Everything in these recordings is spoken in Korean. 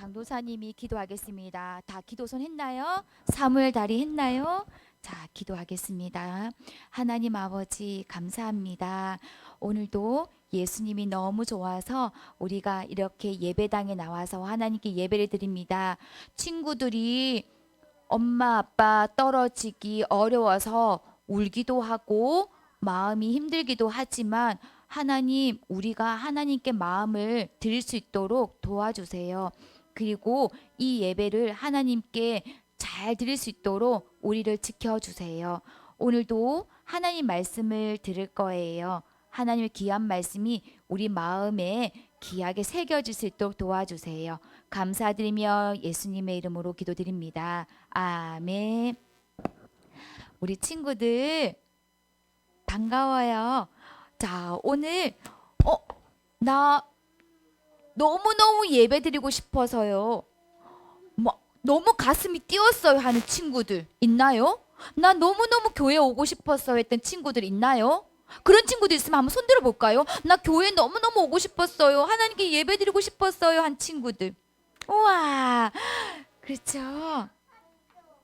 강도사님이 기도하겠습니다. 다 기도선 했나요? 사무엘 다리 했나요? 자, 기도하겠습니다. 하나님 아버지 감사합니다. 오늘도 예수님이 너무 좋아서 우리가 이렇게 예배당에 나와서 하나님께 예배를 드립니다. 친구들이 엄마 아빠 떨어지기 어려워서 울기도 하고 마음이 힘들기도 하지만 하나님, 우리가 하나님께 마음을 드릴 수 있도록 도와주세요. 그리고 이 예배를 하나님께 잘 드릴 수 있도록 우리를 지켜주세요. 오늘도 하나님 말씀을 들을 거예요. 하나님의 귀한 말씀이 우리 마음에 귀하게 새겨질 수 있도록 도와주세요. 감사드리며 예수님의 이름으로 기도드립니다. 아멘. 우리 친구들 반가워요. 자, 오늘 나 너무너무 예배드리고 싶어서요. 너무 가슴이 뛰었어요 하는 친구들 있나요? 나 너무너무 교회 오고 싶었어요 했던 친구들 있나요? 그런 친구들 있으면 한번 손 들어볼까요? 나 교회 너무너무 오고 싶었어요. 하나님께 예배드리고 싶었어요 한 친구들. 우와, 그렇죠.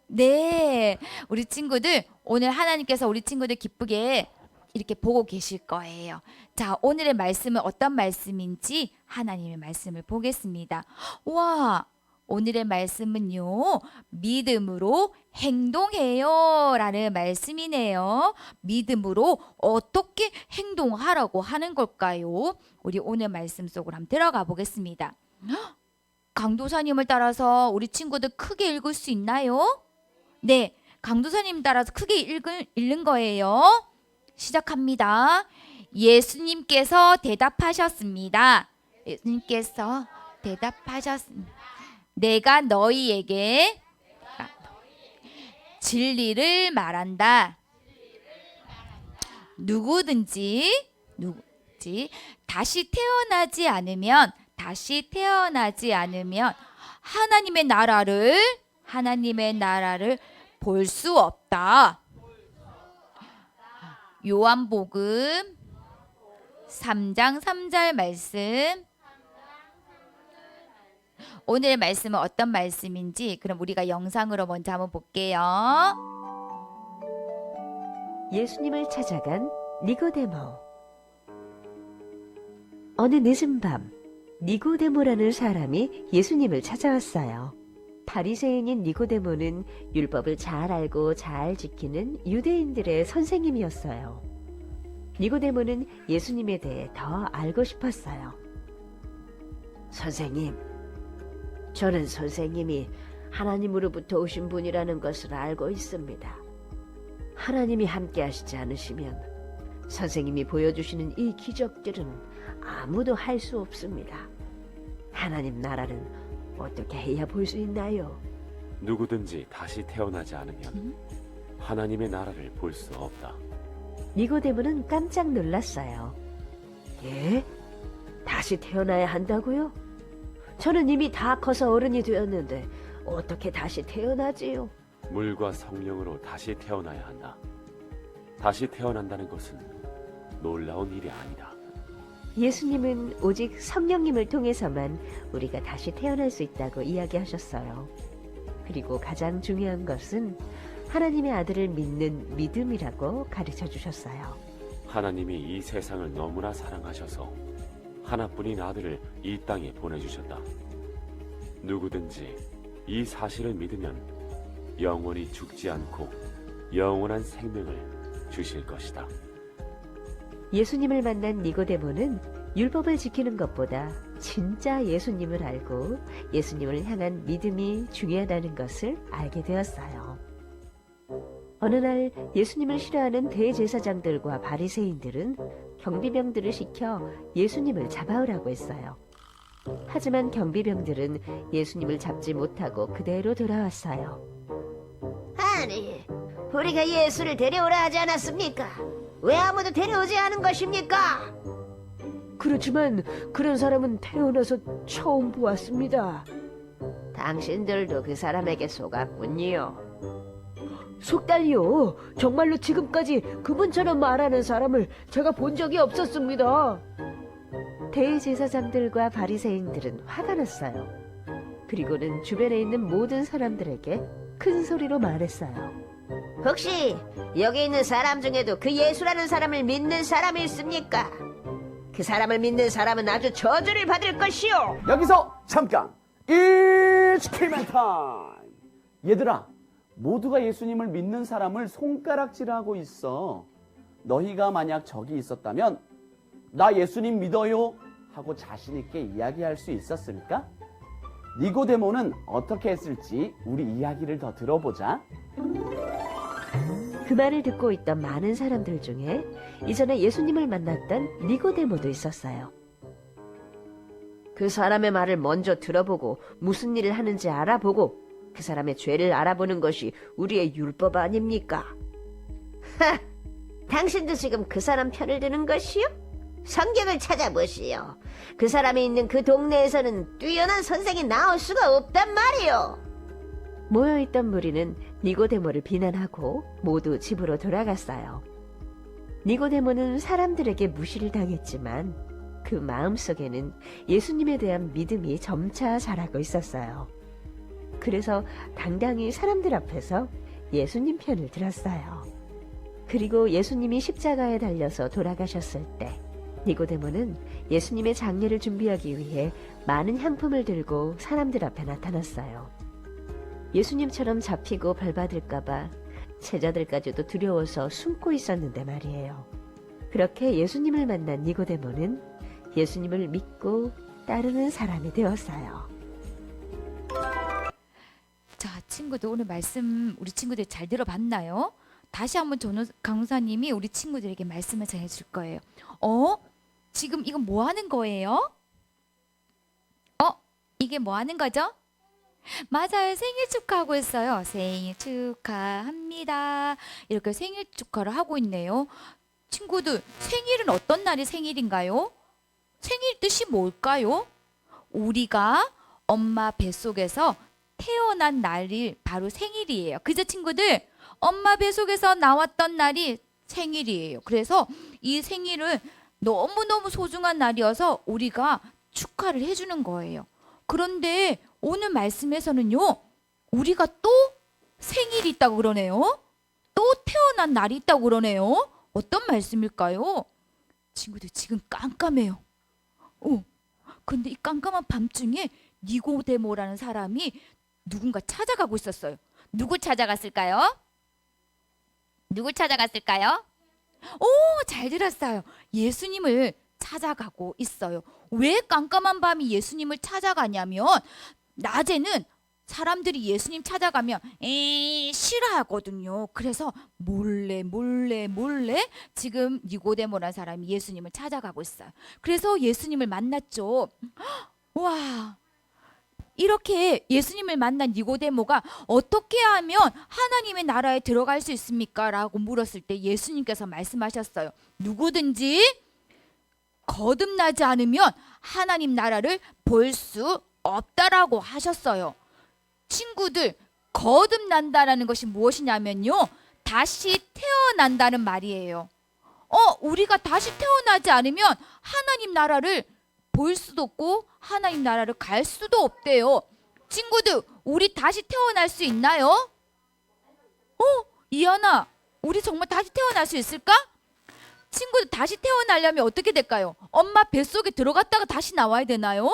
네, 우리 친구들 오늘 하나님께서 우리 친구들 기쁘게 이렇게 보고 계실 거예요. 자, 오늘의 말씀은 어떤 말씀인지 하나님의 말씀을 보겠습니다. 와, 오늘의 말씀은요, 믿음으로 행동해요 라는 말씀이네요. 믿음으로 어떻게 행동하라고 하는 걸까요? 우리 오늘 말씀 속으로 한번 들어가 보겠습니다. 강도사님을 따라서 우리 친구들 크게 읽을 수 있나요? 네, 강도사님 따라서 크게 읽는 거예요. 시작합니다. 예수님께서 대답하셨습니다. 예수님께서 대답하셨습니다. 내가 너희에게 진리를 말한다. 누구든지 다시 태어나지 않으면 하나님의 나라를 볼 수 없다. 요한복음 3장 3절 말씀. 오늘의 말씀은 어떤 말씀인지 그럼 우리가 영상으로 먼저 한번 볼게요. 예수님을 찾아간 니고데모. 어느 늦은 밤 니고데모라는 사람이 예수님을 찾아왔어요. 바리새인인 니고데모는 율법을 잘 알고 잘 지키는 유대인들의 선생님이었어요. 니고데모는 예수님에 대해 더 알고 싶었어요. 선생님, 저는 선생님이 하나님으로부터 오신 분이라는 것을 알고 있습니다. 하나님이 함께 하시지 않으시면 선생님이 보여주시는 이 기적들은 아무도 할 수 없습니다. 하나님 나라는 어떻게 해야 볼 수 있나요? 누구든지 다시 태어나지 않으면 하나님의 나라를 볼 수 없다. 니고데모는 깜짝 놀랐어요. 예? 다시 태어나야 한다고요? 저는 이미 다 커서 어른이 되었는데 어떻게 다시 태어나지요? 물과 성령으로 다시 태어나야 한다. 다시 태어난다는 것은 놀라운 일이 아니다. 예수님은 오직 성령님을 통해서만 우리가 다시 태어날 수 있다고 이야기하셨어요. 그리고 가장 중요한 것은 하나님의 아들을 믿는 믿음이라고 가르쳐 주셨어요. 하나님이 이 세상을 너무나 사랑하셔서 하나뿐인 아들을 이 땅에 보내주셨다. 누구든지 이 사실을 믿으면 영원히 죽지 않고 영원한 생명을 주실 것이다. 예수님을 만난 니고데모는 율법을 지키는 것보다 진짜 예수님을 알고 예수님을 향한 믿음이 중요하다는 것을 알게 되었어요. 어느 날 예수님을 싫어하는 대제사장들과 바리새인들은 경비병들을 시켜 예수님을 잡아오라고 했어요. 하지만 경비병들은 예수님을 잡지 못하고 그대로 돌아왔어요. 아니, 우리가 예수를 데려오라 하지 않았습니까? 왜 아무도 데려오지 않은 것입니까? 그렇지만 그런 사람은 태어나서 처음 보았습니다. 당신들도 그 사람에게 속았군요. 속달이요. 정말로 지금까지 그분처럼 말하는 사람을 제가 본 적이 없었습니다. 대제사장들과 바리새인들은 화가 났어요. 그리고는 주변에 있는 모든 사람들에게 큰 소리로 말했어요. 혹시 여기 있는 사람 중에도 그 예수라는 사람을 믿는 사람이 있습니까? 그 사람을 믿는 사람은 아주 저주를 받을 것이요. 여기서 잠깐 일시킬맨 타임. 얘들아, 모두가 예수님을 믿는 사람을 손가락질하고 있어. 너희가 만약 저기 있었다면 나 예수님 믿어요 하고 자신 있게 이야기할 수 있었을까? 니고데모는 어떻게 했을지 우리 이야기를 더 들어보자. 그 말을 듣고 있던 많은 사람들 중에 이전에 예수님을 만났던 니고데모도 있었어요. 그 사람의 말을 먼저 들어보고 무슨 일을 하는지 알아보고 그 사람의 죄를 알아보는 것이 우리의 율법 아닙니까? 하! 당신도 지금 그 사람 편을 드는 것이요? 성경을 찾아보시오. 그 사람이 있는 그 동네에서는 뛰어난 선생이 나올 수가 없단 말이오. 모여있던 무리는 니고데모를 비난하고 모두 집으로 돌아갔어요. 니고데모는 사람들에게 무시를 당했지만 그 마음속에는 예수님에 대한 믿음이 점차 자라고 있었어요. 그래서 당당히 사람들 앞에서 예수님 편을 들었어요. 그리고 예수님이 십자가에 달려서 돌아가셨을 때 니고데모는 예수님의 장례를 준비하기 위해 많은 향품을 들고 사람들 앞에 나타났어요. 예수님처럼 잡히고 벌받을까봐 제자들까지도 두려워서 숨고 있었는데 말이에요. 그렇게 예수님을 만난 니고데모는 예수님을 믿고 따르는 사람이 되었어요. 자, 친구들 오늘 말씀 우리 친구들 잘 들어봤나요? 다시 한번 전호 강사님이 우리 친구들에게 말씀을 전해줄 거예요. 지금 이건 뭐 하는 거예요? 이게 뭐 하는 거죠? 맞아요. 생일 축하하고 있어요. 생일 축하합니다. 이렇게 생일 축하를 하고 있네요. 친구들, 생일은 어떤 날이 생일인가요? 생일 뜻이 뭘까요? 우리가 엄마 뱃속에서 태어난 날이 바로 생일이에요. 그죠, 친구들? 엄마 뱃속에서 나왔던 날이 생일이에요. 그래서 이 생일은 너무너무 소중한 날이어서 우리가 축하를 해주는 거예요. 그런데 오늘 말씀에서는요, 우리가 또 생일이 있다고 그러네요. 또 태어난 날이 있다고 그러네요. 어떤 말씀일까요? 친구들 지금 깜깜해요. 근데 이 깜깜한 밤중에 니고데모라는 사람이 누군가 찾아가고 있었어요. 누구 찾아갔을까요? 누구 찾아갔을까요? 잘 들었어요. 예수님을 찾아가고 있어요. 왜 깜깜한 밤이 예수님을 찾아가냐면 낮에는 사람들이 예수님 찾아가면 싫어하거든요. 그래서 몰래 지금 니고데모라는 사람이 예수님을 찾아가고 있어요. 그래서 예수님을 만났죠. 와, 이렇게 예수님을 만난 니고데모가 어떻게 하면 하나님의 나라에 들어갈 수 있습니까? 라고 물었을 때 예수님께서 말씀하셨어요. 누구든지 거듭나지 않으면 하나님 나라를 볼 수 없다라고 하셨어요. 친구들, 거듭난다라는 것이 무엇이냐면요, 다시 태어난다는 말이에요. 우리가 다시 태어나지 않으면 하나님 나라를 볼 수도 없고 하나님 나라를 갈 수도 없대요. 친구들, 우리 다시 태어날 수 있나요? 이하나, 우리 정말 다시 태어날 수 있을까? 친구들, 다시 태어나려면 어떻게 될까요? 엄마 뱃속에 들어갔다가 다시 나와야 되나요?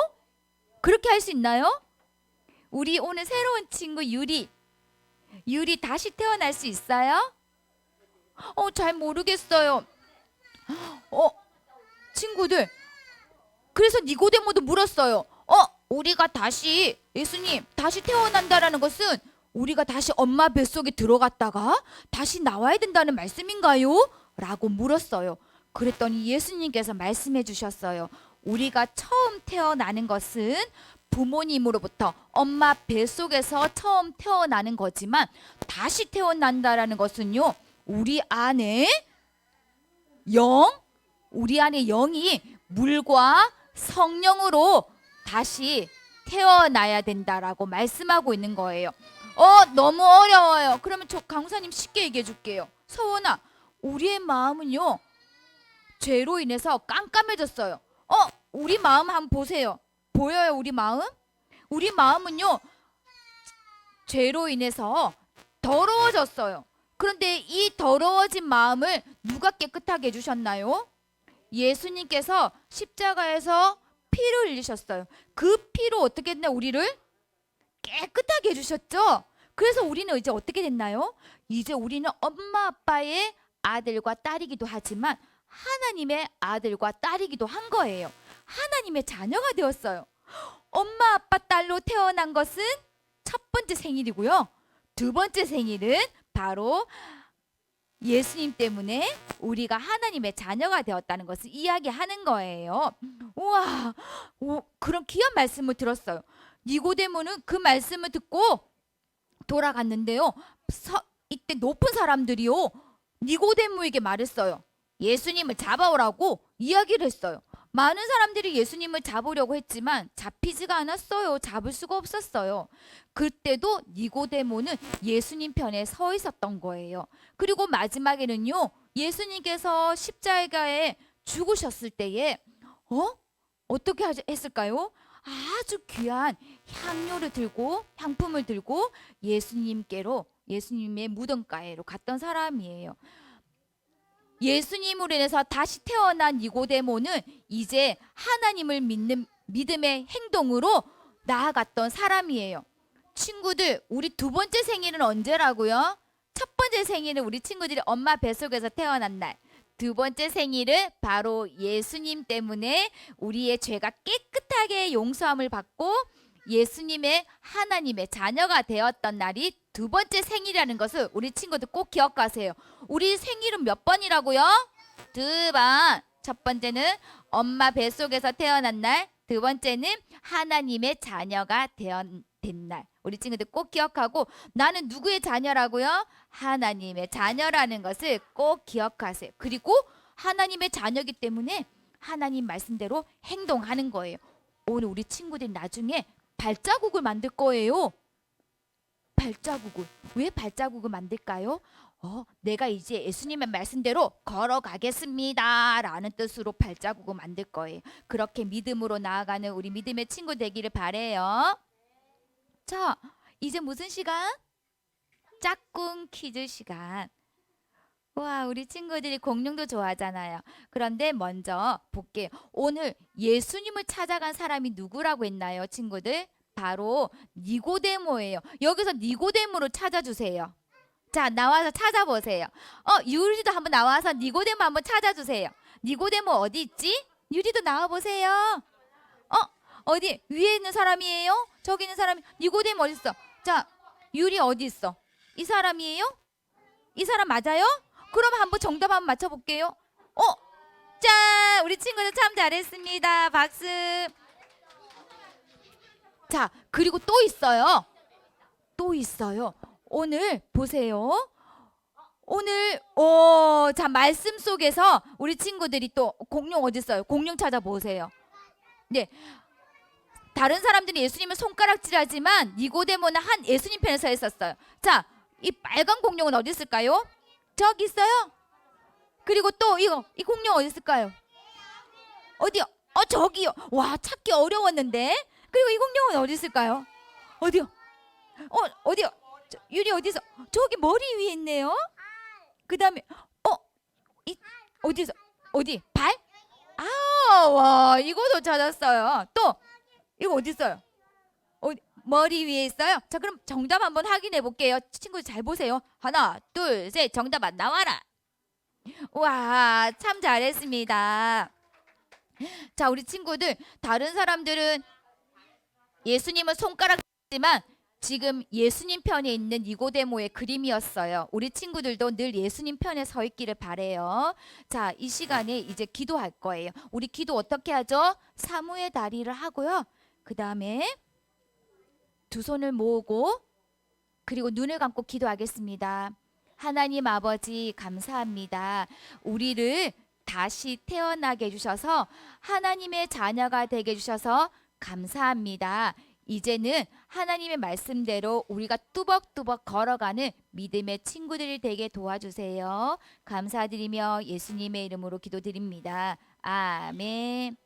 그렇게 할 수 있나요? 우리 오늘 새로운 친구 유리 다시 태어날 수 있어요? 잘 모르겠어요. 친구들, 그래서 니고데모도 물었어요. 우리가 다시, 예수님, 다시 태어난다라는 것은 우리가 다시 엄마 뱃속에 들어갔다가 다시 나와야 된다는 말씀인가요? 라고 물었어요. 그랬더니 예수님께서 말씀해 주셨어요. 우리가 처음 태어나는 것은 부모님으로부터 엄마 뱃속에서 처음 태어나는 거지만 다시 태어난다라는 것은요, 우리 안에 영이 물과 성령으로 다시 태어나야 된다라고 말씀하고 있는 거예요. 너무 어려워요. 그러면 저 강사님 쉽게 얘기해 줄게요. 서원아, 우리의 마음은요, 죄로 인해서 깜깜해졌어요. 우리 마음 한번 보세요. 보여요, 우리 마음? 우리 마음은요, 죄로 인해서 더러워졌어요. 그런데 이 더러워진 마음을 누가 깨끗하게 해주셨나요? 예수님께서 십자가에서 피를 흘리셨어요. 그 피로 어떻게 했나 우리를 깨끗하게 해주셨죠. 그래서 우리는 이제 어떻게 됐나요? 이제 우리는 엄마 아빠의 아들과 딸이기도 하지만 하나님의 아들과 딸이기도 한 거예요. 하나님의 자녀가 되었어요. 엄마 아빠 딸로 태어난 것은 첫 번째 생일이고요. 두 번째 생일은 바로 예수님 때문에 우리가 하나님의 자녀가 되었다는 것을 이야기하는 거예요. 우와, 그런 귀한 말씀을 들었어요. 니고데모는 그 말씀을 듣고 돌아갔는데요. 이때 높은 사람들이요, 니고데모에게 말했어요. 예수님을 잡아오라고 이야기를 했어요. 많은 사람들이 예수님을 잡으려고 했지만 잡히지가 않았어요. 잡을 수가 없었어요. 그때도 니고데모는 예수님 편에 서 있었던 거예요. 그리고 마지막에는요, 예수님께서 십자가에 죽으셨을 때에 어떻게 했을까요? 아주 귀한 향료를 들고, 향품을 들고 예수님께로, 예수님의 무덤가에로 갔던 사람이에요. 예수님으로 인해서 다시 태어난 니고데모는 이제 하나님을 믿는 믿음의 행동으로 나아갔던 사람이에요. 친구들, 우리 두 번째 생일은 언제라고요? 첫 번째 생일은 우리 친구들이 엄마 뱃속에서 태어난 날. 두 번째 생일은 바로 예수님 때문에 우리의 죄가 깨끗하게 용서함을 받고 예수님의 하나님의 자녀가 되었던 날이 두 번째 생일이라는 것을 우리 친구들 꼭 기억하세요. 우리 생일은 몇 번이라고요? 두 번. 첫 번째는 엄마 뱃속에서 태어난 날, 두 번째는 하나님의 자녀가 된 날. 우리 친구들 꼭 기억하고, 나는 누구의 자녀라고요? 하나님의 자녀라는 것을 꼭 기억하세요. 그리고 하나님의 자녀이기 때문에 하나님 말씀대로 행동하는 거예요. 오늘 우리 친구들이 나중에 발자국을 만들 거예요. 발자국을. 왜 발자국을 만들까요? 내가 이제 예수님의 말씀대로 걸어가겠습니다 라는 뜻으로 발자국을 만들 거예요. 그렇게 믿음으로 나아가는 우리 믿음의 친구 되기를 바래요. 자, 이제 무슨 시간? 짝꿍 퀴즈 시간. 와, 우리 친구들이 공룡도 좋아하잖아요. 그런데 먼저 볼게요. 오늘 예수님을 찾아간 사람이 누구라고 했나요, 친구들? 바로 니고데모예요. 여기서 니고데모로 찾아주세요. 자, 나와서 찾아보세요. 유리도 한번 나와서 니고데모 한번 찾아주세요. 니고데모 어디 있지? 유리도 나와보세요. 어디? 위에 있는 사람이에요? 저기 있는 사람이. 니고데모 어디 있어? 자, 유리 어디 있어? 이 사람이에요? 이 사람 맞아요? 그럼 한번 정답 한번 맞춰볼게요. 짠! 우리 친구들 참 잘했습니다. 박수. 자, 그리고 또 있어요. 또 있어요. 오늘 보세요. 오늘 자, 말씀 속에서 우리 친구들이 또 공룡 어디 있어요? 공룡 찾아보세요. 네. 다른 사람들이 예수님을 손가락질하지만 니고데모는 한 예수님 편에 서 있었어요. 자, 이 빨간 공룡은 어디 있을까요? 저기 있어요. 그리고 또 이 공룡 어디 있을까요? 어디요? 저기요. 와, 찾기 어려웠는데. 그리고 이 공룡은 어디 있을까요? 어디요? 어디요? 유리 어디 있어? 저기 머리 위에 있네요. 그 다음에 어디서? 어디? 발? 와, 이거도 찾았어요. 또 이거 어디 있어요? 머리 위에 있어요. 자, 그럼 정답 한번 확인해 볼게요. 친구들 잘 보세요. 하나, 둘, 셋. 정답 안 나와라. 와, 참 잘했습니다. 자, 우리 친구들, 다른 사람들은 예수님을 손가락지만 지금 예수님 편에 있는 니고데모의 그림이었어요. 우리 친구들도 늘 예수님 편에 서 있기를 바래요. 자, 이 시간에 이제 기도할 거예요. 우리 기도 어떻게 하죠? 사무의 다리를 하고요. 그 다음에 두 손을 모으고 그리고 눈을 감고 기도하겠습니다. 하나님 아버지, 감사합니다. 우리를 다시 태어나게 해주셔서 하나님의 자녀가 되게 해주셔서 감사합니다. 이제는 하나님의 말씀대로 우리가 뚜벅뚜벅 걸어가는 믿음의 친구들이 되게 도와주세요. 감사드리며 예수님의 이름으로 기도드립니다. 아멘.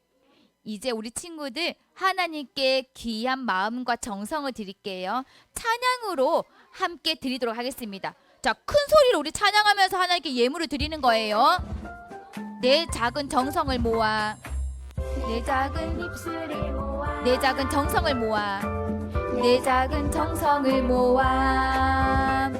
이제 우리 친구들 하나님께 귀한 마음과 정성을 드릴게요. 찬양으로 함께 드리도록 하겠습니다. 자, 큰 소리로 우리 찬양하면서 하나님께 예물을 드리는 거예요. 내 작은 정성을 모아, 내 작은 입술을 모아, 내 작은 정성을 모아, 내 작은 정성을 모아,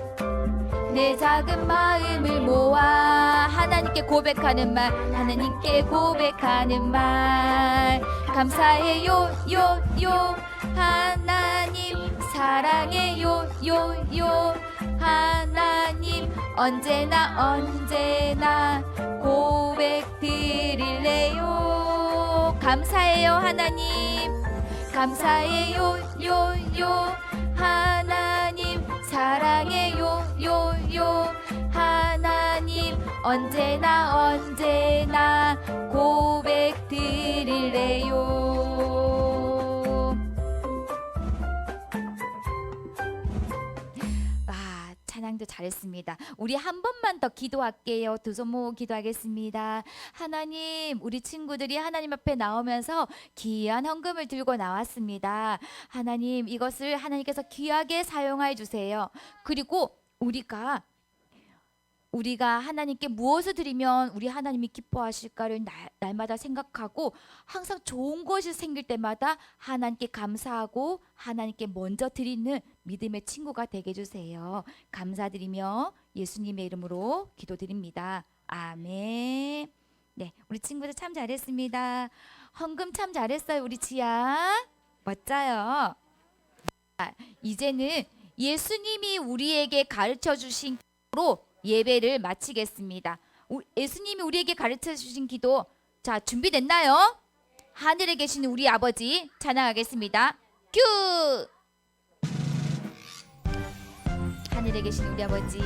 내 작은 마음을 모아 하나님께 고백하는 말, 하나님께 고백하는 말. 감사해요 요요 하나님, 사랑해요 요요 하나님, 언제나 언제나 고백 드릴래요. 감사해요 하나님, 감사해요 요요 하나님, 사랑해요 요요 하나님, 언제나 언제나 고백 드릴래요. 찬양도 잘했습니다. 우리 한 번만 더 기도할게요. 두 손 모으고 기도하겠습니다. 하나님, 우리 친구들이 하나님 앞에 나오면서 귀한 헌금을 들고 나왔습니다. 하나님, 이것을 하나님께서 귀하게 사용해 주세요. 그리고 우리가 하나님께 무엇을 드리면 우리 하나님이 기뻐하실까를 날마다 생각하고 항상 좋은 것이 생길 때마다 하나님께 감사하고 하나님께 먼저 드리는 믿음의 친구가 되게 해주세요. 감사드리며 예수님의 이름으로 기도드립니다. 아멘. 네, 우리 친구들 참 잘했습니다. 헌금 참 잘했어요. 우리 지아 멋져요. 이제는 예수님이 우리에게 가르쳐 주신 기도로 예배를 마치겠습니다. 예수님이 우리에게 가르쳐 주신 기도, 자, 준비됐나요? 하늘에 계신 우리 아버지 찬양하겠습니다. 큐! 하늘에 계신 우리 아버지,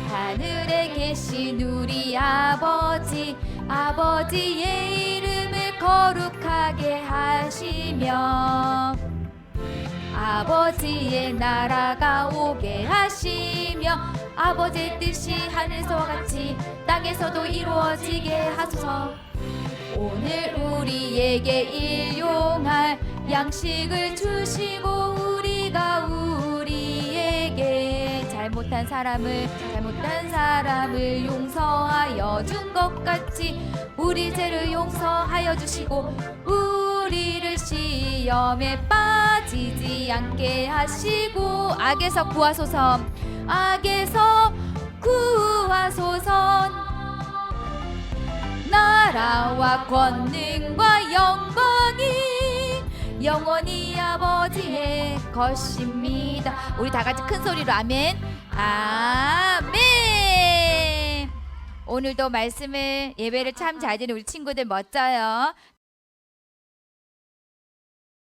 하늘에 계신 우리 아버지, 아버지의 이름을 거룩하게 하시며 아버지의 나라가 오게 하시며 아버지의 뜻이 하늘에서와 같이 땅에서도 이루어지게 하소서. 오늘 우리에게 일용할 양식을 주시고 우리가 우리에게 잘못한 사람을 용서하여 준 것 같이 우리 죄를 용서하여 주시고 우리를 시험에 빠지지 않게 하시고 악에서 구하소서. 악에서 구하소서. 나라와 권능과 영광이 영원히 아버지의 것입니다. 우리 다 같이 큰 소리로 아멘. 아멘. 오늘도 말씀을 예배를 참 잘 드는 우리 친구들 멋져요.